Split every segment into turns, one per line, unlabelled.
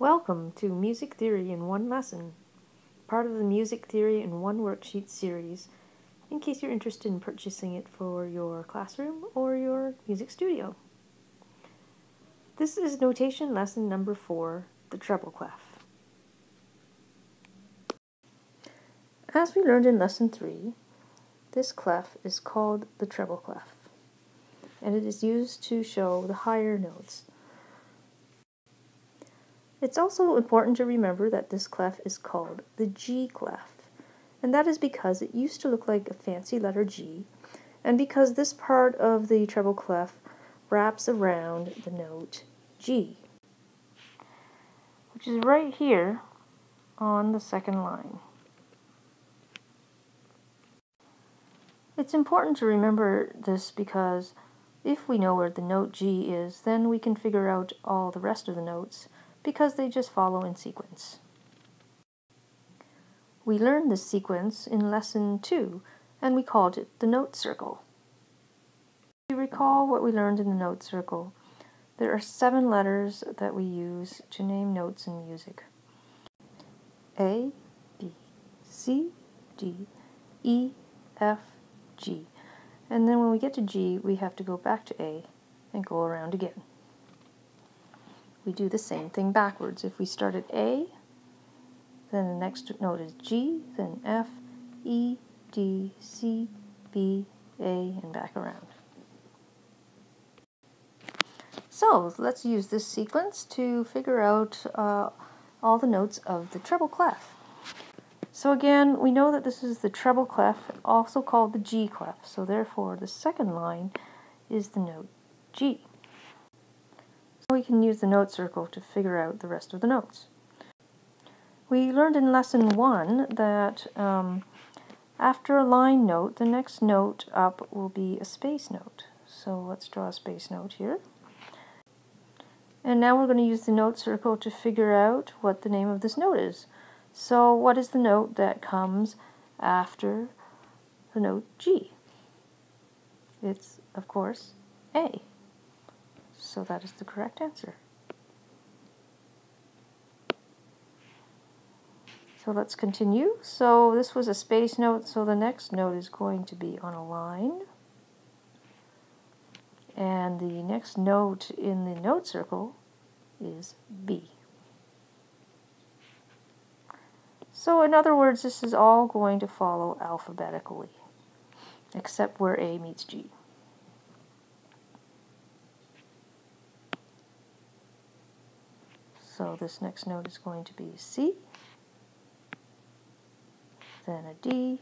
Welcome to Music Theory in One Lesson, part of the Music Theory in One Worksheet series, in case you're interested in purchasing it for your classroom or your music studio. This is notation lesson number 4, the treble clef. As we learned in lesson 3, this clef is called the treble clef, and it is used to show the higher notes. It's also important to remember that this clef is called the G clef, and that is because it used to look like a fancy letter G, and because this part of the treble clef wraps around the note G, which is right here on the second line. It's important to remember this because if we know where the note G is, then we can figure out all the rest of the notes, because they just follow in sequence. We learned this sequence in lesson 2, and we called it the note circle. If you recall what we learned in the note circle, there are 7 letters that we use to name notes in music. A, B, C, D, E, F, G. And then when we get to G, we have to go back to A and go around again. We do the same thing backwards. If we start at A, then the next note is G, then F, E, D, C, B, A, and back around. So let's use this sequence to figure out all the notes of the treble clef. So again, we know that this is the treble clef, also called the G clef. So therefore, the second line is the note G. We can use the note circle to figure out the rest of the notes. We learned in lesson 1 that after a line note, the next note up will be a space note. So let's draw a space note here. And now we're going to use the note circle to figure out what the name of this note is. So what is the note that comes after the note G? It's, of course, A. So that is the correct answer. So let's continue. So this was a space note, so the next note is going to be on a line. And the next note in the note circle is B. So in other words, this is all going to follow alphabetically, except where A meets G. So this next note is going to be C, then a D,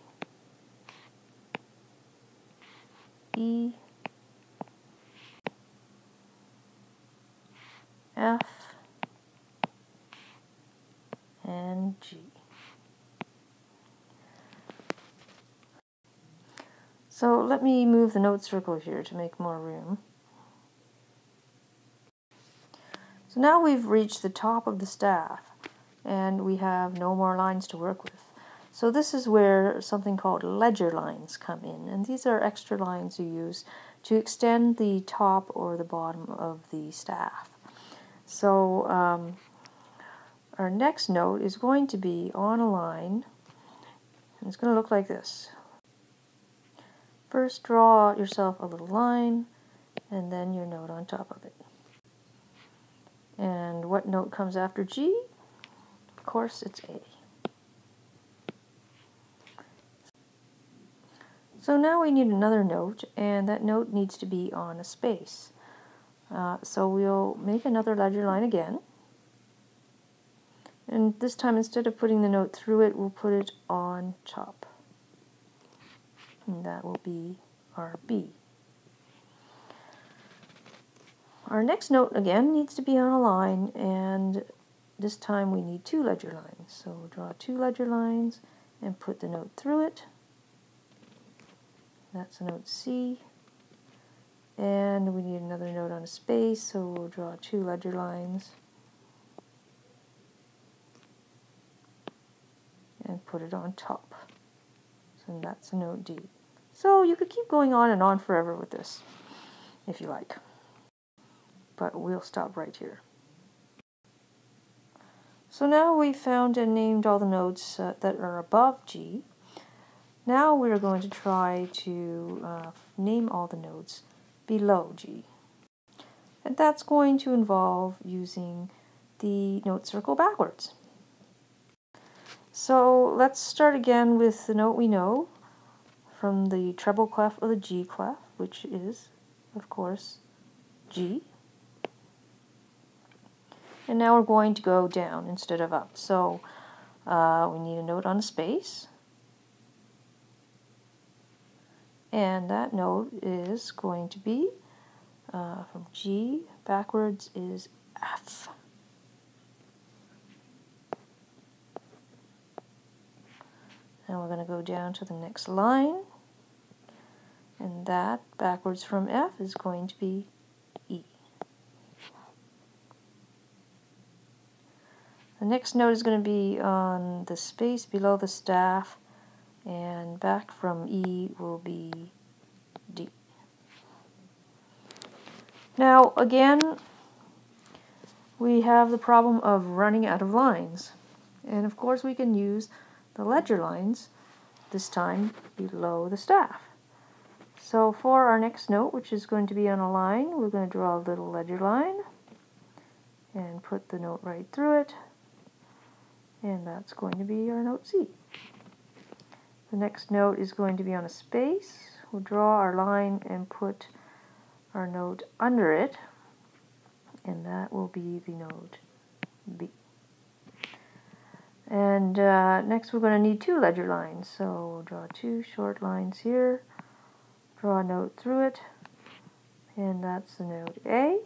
E, F, and G. So let me move the note circle here to make more room. So now we've reached the top of the staff, and we have no more lines to work with. So this is where something called ledger lines come in, and these are extra lines you use to extend the top or the bottom of the staff. So our next note is going to be on a line, and it's going to look like this. First draw yourself a little line, and then your note on top of it. And what note comes after G? Of course, it's A. So now we need another note, and that note needs to be on a space. So we'll make another ledger line again. And this time, instead of putting the note through it, we'll put it on top. And that will be our B. Our next note, again, needs to be on a line, and this time we need 2 ledger lines. So we'll draw 2 ledger lines and put the note through it. That's a note C. And we need another note on a space, so we'll draw 2 ledger lines and put it on top. So that's a note D. So you could keep going on and on forever with this, if you like. But we'll stop right here. So now we've found and named all the notes that are above G. Now we're going to try to name all the notes below G. And that's going to involve using the note circle backwards. So let's start again with the note we know from the treble clef or the G clef, which is, of course, G. And now we're going to go down instead of up. So we need a note on a space. And that note is going to be, from G backwards is F. Now we're going to go down to the next line. And that backwards from F is going to be E. The next note is going to be on the space below the staff, and back from E will be D. Now again, we have the problem of running out of lines. And of course we can use the ledger lines, this time below the staff. So for our next note, which is going to be on a line, we're going to draw a little ledger line and put the note right through it. And that's going to be our note C. The next note is going to be on a space. We'll draw our line and put our note under it, and that will be the note B. And next we're going to need two ledger lines, so we'll draw two short lines here, draw a note through it, and that's the note A.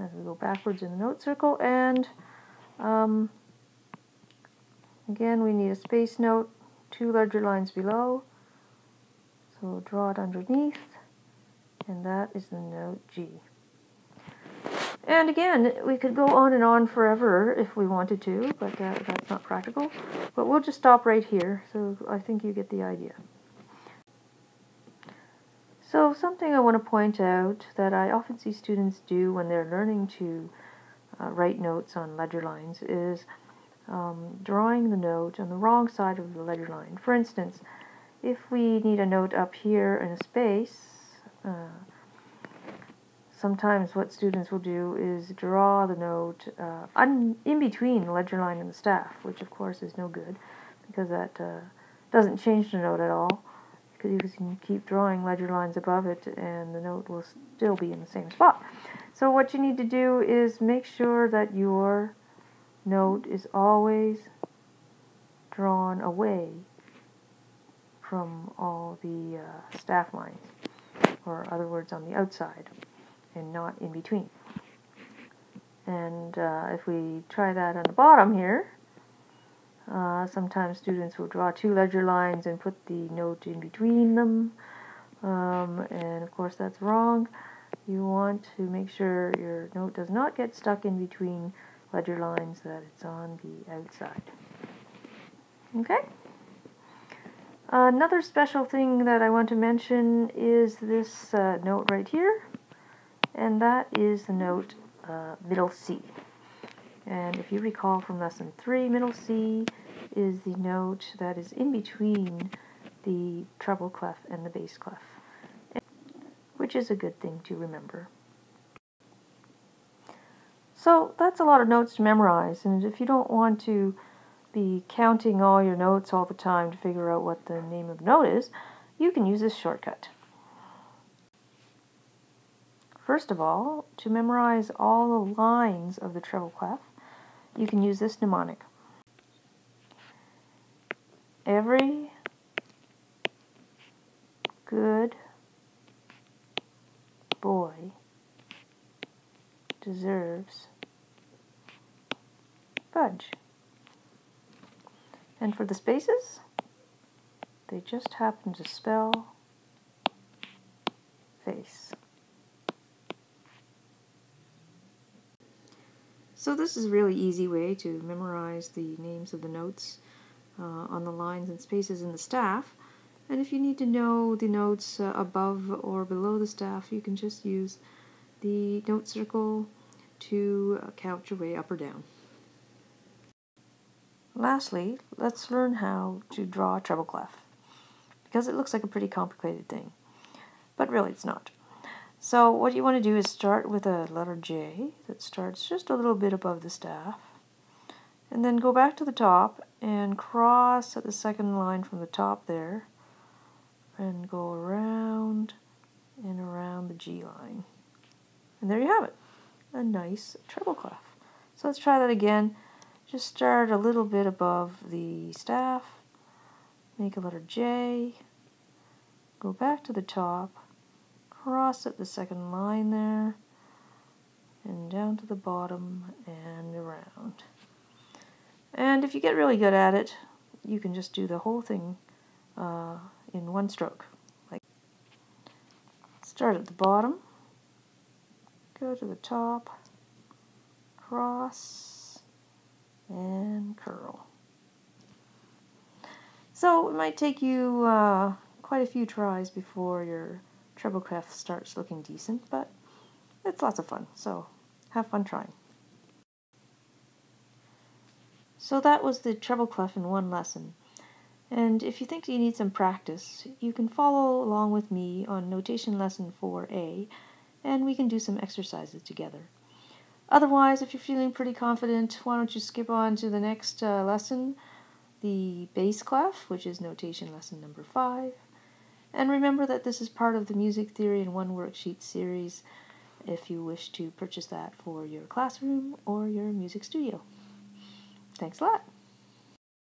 As we go backwards in the note circle, and again we need a space note, two ledger lines below, so we'll draw it underneath, and that is the note G. And again, we could go on and on forever if we wanted to, but that's not practical. But we'll just stop right here, so I think you get the idea. So something I want to point out that I often see students do when they're learning to write notes on ledger lines is drawing the note on the wrong side of the ledger line. For instance, if we need a note up here in a space, sometimes what students will do is draw the note in between the ledger line and the staff, which of course is no good because that doesn't change the note at all, because you can keep drawing ledger lines above it and the note will still be in the same spot. So what you need to do is make sure that your note is always drawn away from all the staff lines, or other words, on the outside, and not in between. And if we try that on the bottom here, sometimes students will draw two ledger lines and put the note in between them, and of course that's wrong. You want to make sure your note does not get stuck in between ledger lines, that it's on the outside. Okay? Another special thing that I want to mention is this note right here, and that is the note middle C. And if you recall from lesson 3, middle C is the note that is in between the treble clef and the bass clef, which is a good thing to remember. So that's a lot of notes to memorize, and if you don't want to be counting all your notes all the time to figure out what the name of the note is, you can use this shortcut. First of all, to memorize all the lines of the treble clef, you can use this mnemonic. Every good boy deserves fudge. And for the spaces, they just happen to spell face. So this is a really easy way to memorize the names of the notes on the lines and spaces in the staff. And if you need to know the notes above or below the staff, you can just use the note circle to count your way up or down. Lastly, let's learn how to draw a treble clef, because it looks like a pretty complicated thing, but really it's not. So what you want to do is start with a letter J that starts just a little bit above the staff, and then go back to the top and cross at the second line from the top there, and go around and around the G line. And there you have it, a nice treble clef. So let's try that again. Just start a little bit above the staff, make a letter J, go back to the top, cross at the second line there, and down to the bottom and around. And if you get really good at it, you can just do the whole thing in one stroke. Like, start at the bottom, go to the top, cross, and curl. So it might take you quite a few tries before your treble clef starts looking decent, but it's lots of fun, so have fun trying. So that was the treble clef in one lesson. And if you think you need some practice, you can follow along with me on notation lesson 4A, and we can do some exercises together. Otherwise, if you're feeling pretty confident, why don't you skip on to the next lesson, the bass clef, which is notation lesson number 5. And remember that this is part of the Music Theory in One Worksheet series if you wish to purchase that for your classroom or your music studio. Thanks a lot.